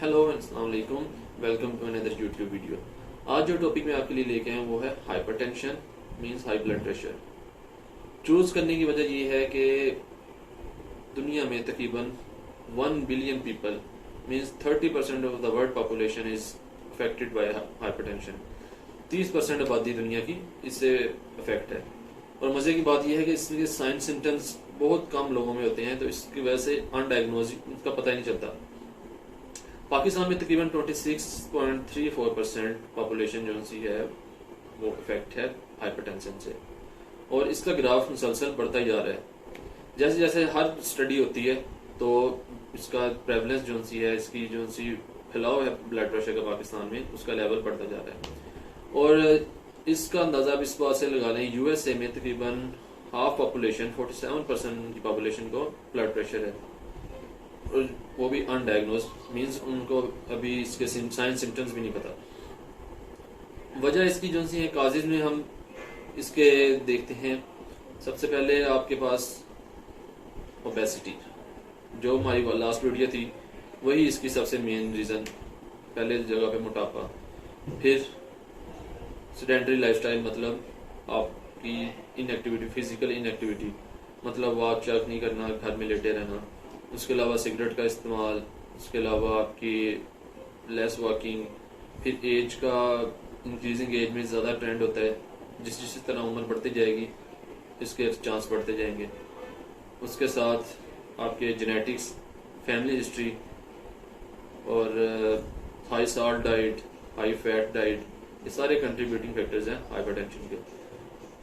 Hello अस्सलाम वालेकुम, welcome to another YouTube video. आज जो टॉपिक मैं आपके लिए लेके आया हूँ वो है hypertension means high blood pressure. Choose करने की वजह ये है कि दुनिया में तकरीबन 1 billion people means 30% of the world population is affected by hypertension. 30% आबादी दुनिया की इससे अफेक्ट है। और मजे की बात यह है कि इसके साइन सिम्टम्स बहुत कम लोगों में होते हैं, तो इसकी वजह से अनडायग्नोज इसका पता ही नहीं चलता। पाकिस्तान में तकरीबन 26.34% पॉपुलेशन जो सी है वो इफेक्ट है हाइपरटेंशन से, और इसका ग्राफ मुसलसल बढ़ता ही जा रहा है। जैसे जैसे हर स्टडी होती है तो इसका प्रेवलेंस जो सी है, इसकी जो सी फैलाव है ब्लड प्रेशर का पाकिस्तान में, उसका लेवल बढ़ता जा रहा है। और इसका अंदाजा भी इस बात से लगा लें, यूएसए में तकरीबन हाफ पॉपुलेशन 47% की पॉपुलेशन को ब्लड प्रेशर है, और वो भी अनडायग्नोज मींस उनको अभी इसके साइन सिम्टम्स भी नहीं पता। वजह इसकी जो सी है काजेज में हम इसके देखते हैं। सबसे पहले आपके पास ओबेसिटी, जो हमारी लास्ट वीडियो थी वही इसकी सबसे मेन रीजन। पहले जगह पे मोटापा, फिर सेडेंटरी लाइफस्टाइल मतलब आपकी इनएक्टिविटी, फिजिकल इनएक्टिविटी मतलब वॉक चेक नहीं करना, घर में लेटे रहना। उसके अलावा सिगरेट का इस्तेमाल, उसके अलावा आपकी लेस वॉकिंग। फिर एज का, इंक्रीजिंग एज में ज़्यादा ट्रेंड होता है, जिस तरह उम्र बढ़ती जाएगी इसके चांस बढ़ते जाएंगे। उसके साथ आपके जेनेटिक्स, फैमिली हिस्ट्री, और high salt diet, high fat diet, ये सारे कंट्रीब्यूटिंग फैक्टर्स हैं हाइपरटेंशन के।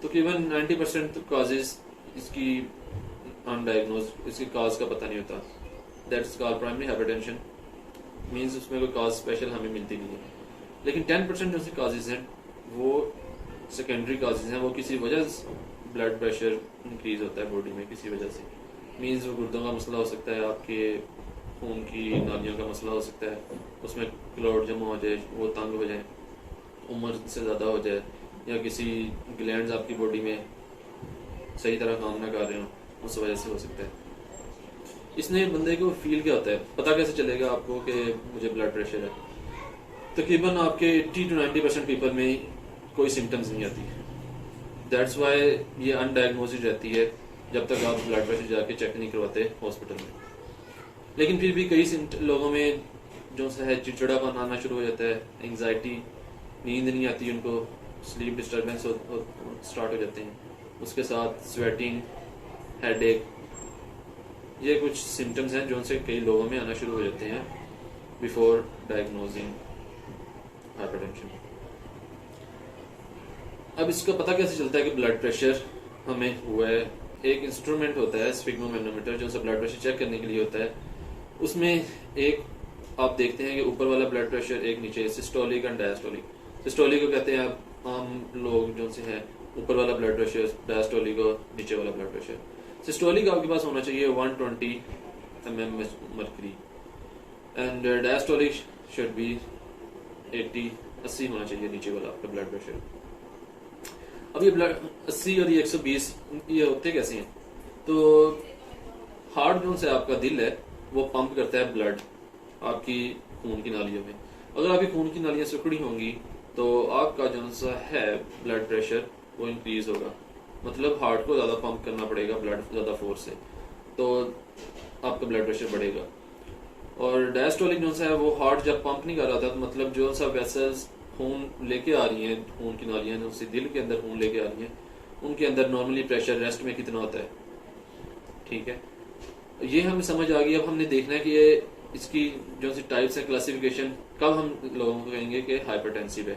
तो केवल 90% काजेज इसकी अनडायग्नोज, इसकी काज का पता नहीं होता। That's called primary hypertension means उसमें कोई काज स्पेशल हमें मिलती नहीं है। लेकिन 10% जो काजेज हैं वो सेकेंडरी काजेज हैं, वो किसी वजह से ब्लड प्रेशर इंक्रीज होता है बॉडी में किसी वजह से। मींस वो गुर्दों का मसला हो सकता है, आपके खून की नालियों का मसला हो सकता है, उसमें क्लॉट जमा हो जाए, वो तंग हो जाए, उम्र से ज़्यादा हो जाए, या किसी ग्लैंड्स आपकी बॉडी में सही तरह काम ना कर रहे हो, उस वजह से हो सकता है। इसने बंदे को फील क्या होता है, पता कैसे चलेगा आपको कि मुझे ब्लड प्रेशर है? तकरीबन आपके 80 to 90% पीपल में कोई सिम्टम्स नहीं आती। दैट्स वाई ये अनडायग्नोज रहती है जब तक आप ब्लड प्रेशर जाके चेक नहीं करवाते हॉस्पिटल में। लेकिन फिर भी कई लोगों में जो है चिड़चिड़ापन आना शुरू हो जाता है, एंग्जाइटी, नींद नहीं आती उनको, स्लीप डिस्टर्बेंस स्टार्ट हो जाते हैं। उसके साथ स्वेटिंग, हेडेक, ये कुछ सिम्टम्स हैं जो से कई लोगों में आना शुरू हो जाते हैं बिफोर डायग्नोजिंग हाइपरटेंशन। अब इसका पता कैसे चलता है कि ब्लड प्रेशर हमें हुआ है? एक इंस्ट्रूमेंट होता है स्फिग्मोमेनोमीटर, जो सा ब्लड प्रेशर चेक करने के लिए होता है। उसमें एक आप देखते हैं कि ऊपर वाला ब्लड प्रेशर, एक नीचे सिस्टोलिक एंड डायस्टोलिक। सिस्टोलिक को कहते हैं आप आम लोग जो से है ऊपर वाला ब्लड प्रेशर, डायस्टोलिक को नीचे वाला ब्लड प्रेशर। सिस्टोलिक आपके पास होना चाहिए 120 mm mercury, and diastolic should be 80 होना चाहिए नीचे वाला आपका ब्लड प्रेशर। अब ये ब्लड 80 और ये 120 ये होते कैसे हैं? तो हार्ट जो से आपका दिल है वो पंप करता है ब्लड आपकी खून की नालियों में। अगर आपकी खून की नालियां सिकुड़ी होंगी तो आपका जो सा है ब्लड प्रेशर वो इंक्रीज होगा, मतलब हार्ट को ज्यादा पंप करना पड़ेगा ब्लड ज्यादा फोर्स से, तो आपका ब्लड प्रेशर बढ़ेगा। और डायस्टोलिक जो है वो हार्ट जब पंप नहीं कर रहा था, तो मतलब जो सा वेसल्स खून लेके आ रही हैं, खून की नालियां जो दिल के अंदर खून लेके आ रही हैं, उनके अंदर नॉर्मली प्रेशर रेस्ट में कितना होता है, ठीक है? ये हमें समझ आ गई। अब हमने देखना है कि ये इसकी जो सी टाइप्स है, क्लासिफिकेशन, कब हम लोगों को कहेंगे कि हाइपरटेंसिव है।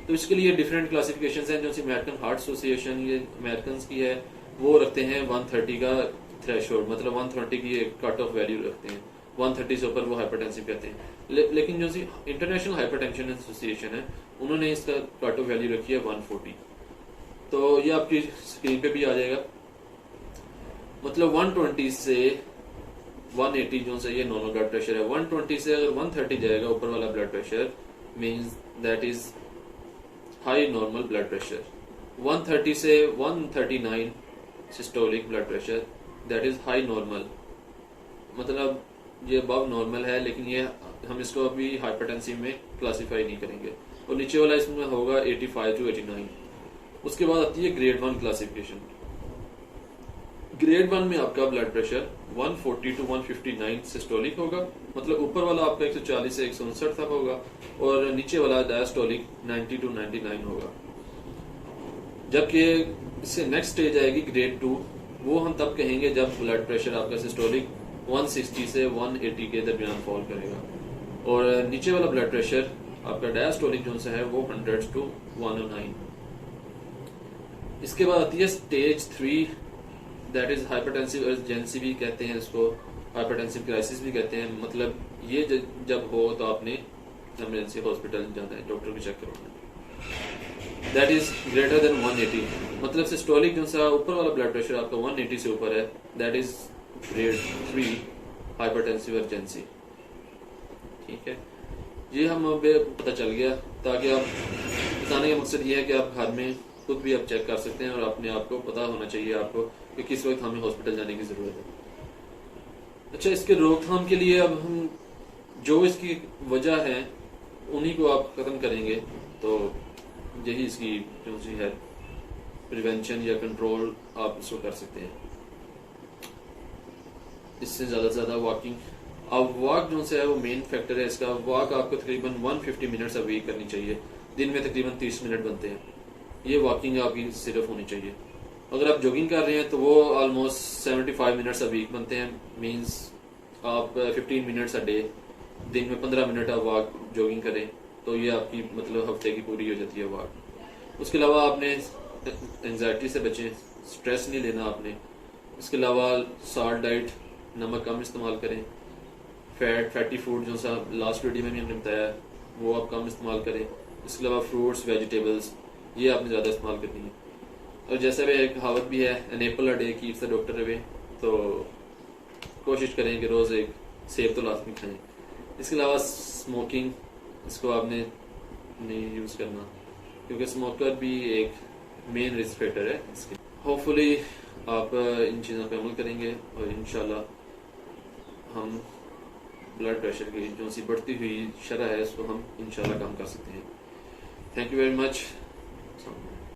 तो इसके लिए डिफरेंट क्लासिफिकेशन हैं, जो सी अमेरिकन हार्ट एसोसिएशन, ये अमेरिकन की है, वो रखते हैं 130 का थ्रेशोल्ड, मतलब 130 की एक कट ऑफ वैल्यू रखते हैं। 130 से ऊपर वो हाइपरटेंसिव कहते हैं। लेकिन जो सी इंटरनेशनल हाइपरटेंशन एसोसिएशन है, उन्होंने इसका कट ऑफ वैल्यू रखी है 140। तो ये आपकी स्क्रीन पे भी आ जाएगा। मतलब 120 से 180 जो से ये नॉर्मल ब्लड प्रेशर है। 120 से अगर 130 जाएगा ऊपर वाला blood pressure, means that is high normal blood pressure. 130 से 139 systolic blood pressure, that is high normal, मतलब ये अबव नॉर्मल है लेकिन ये हम इसको अभी हाइपरटेंसिव में क्लासीफाई नहीं करेंगे। और नीचे वाला इसमें होगा 85 to 89। उसके बाद आती है ग्रेड 1 क्लासिफिकेशन। ग्रेड 1 में आपका ब्लड प्रेशर 140 to 159 सिस्टोलिक होगा, मतलब ऊपर वाला आपका 140 से 159 तक होगा, और नीचे वाला डायस्टोलिक 90 to 99 होगा। जबकि इससे नेक्स्ट स्टेज आएगी ग्रेड 2, वो हम तब कहेंगे जब ब्लड प्रेशर आपका सिस्टोलिक 160 से 180 के दरमियान फॉल करेगा, और नीचे वाला ब्लड प्रेशर आपका डायस्टोलिक जो सा है वो 100 to 109। इसके बाद आती है stage 3, that is hypertensive urgency भी कहते हैं इसको, हाइपरटेंसिव क्राइसिस भी कहते हैं। मतलब ये जब हो तो आपने इमरजेंसी हॉस्पिटल जाना है, डॉक्टर को चेक करवाना है। दैट इज ग्रेटर देन 180, मतलब सिस्टोलिक जो सा ऊपर वाला ब्लड प्रेशर आपका 180 से ऊपर है, that is grade 3 hypertensive urgency. ठीक है, ये हम पता चल गया, ताकि आप बताने का मकसद ये है कि आप घर में खुद भी आप चेक कर सकते हैं, और अपने आप को पता होना चाहिए आपको कि किस वक्त हमें हॉस्पिटल जाने की जरूरत है। अच्छा, इसके रोकथाम के लिए अब हम जो इसकी वजह है उन्हीं को आप खत्म करेंगे, तो यही इसकी जो सी है प्रिवेंशन या कंट्रोल आप इसको कर सकते हैं। इससे ज्यादा से ज्यादा वॉकिंग, अब वॉक जो है वो मेन फैक्टर है इसका। वॉक आपको तकरीबन 150 मिनट्स अ वीक करनी चाहिए, दिन में तकरीबन 30 मिनट बनते हैं। ये वॉकिंग आपकी सिर्फ होनी चाहिए। अगर आप जॉगिंग कर रहे हैं तो वो ऑलमोस्ट 75 मिनट्स अ वीक बनते हैं, मींस आप 15 मिनट्स अ डे, दिन में 15 मिनट आप वॉक जॉगिंग करें, तो ये आपकी मतलब हफ्ते की पूरी हो जाती है वॉक। उसके अलावा आपने एंजाइटी से बचें, स्ट्रेस नहीं लेना आपने। इसके अलावा सॉल्ट डाइट, नमक कम इस्तेमाल करें। फैटी फूड जो सा लास्ट वीडियो में भी हमने बताया वो आप कम इस्तेमाल करें। इसके अलावा फ्रूट्स, वेजिटेबल्स, ये आपने ज़्यादा इस्तेमाल करनी है। और जैसे भी एक कहावत भी है, an apple a day keeps the doctor away, तो कोशिश करें कि रोज़ एक सेब तो लाजमी खाएं। इसके अलावा स्मोकिंग, इसको आपने नहीं यूज़ करना, क्योंकि स्मोकर भी एक मेन रिस्क फैक्टर है इसके। होपफुली आप इन चीज़ों पर अमल करेंगे और इंशाल्लाह हम ब्लड प्रेशर की जो सी बढ़ती हुई शरह है उसको हम इंशाल्लाह कम कर सकते हैं। Thank you very much.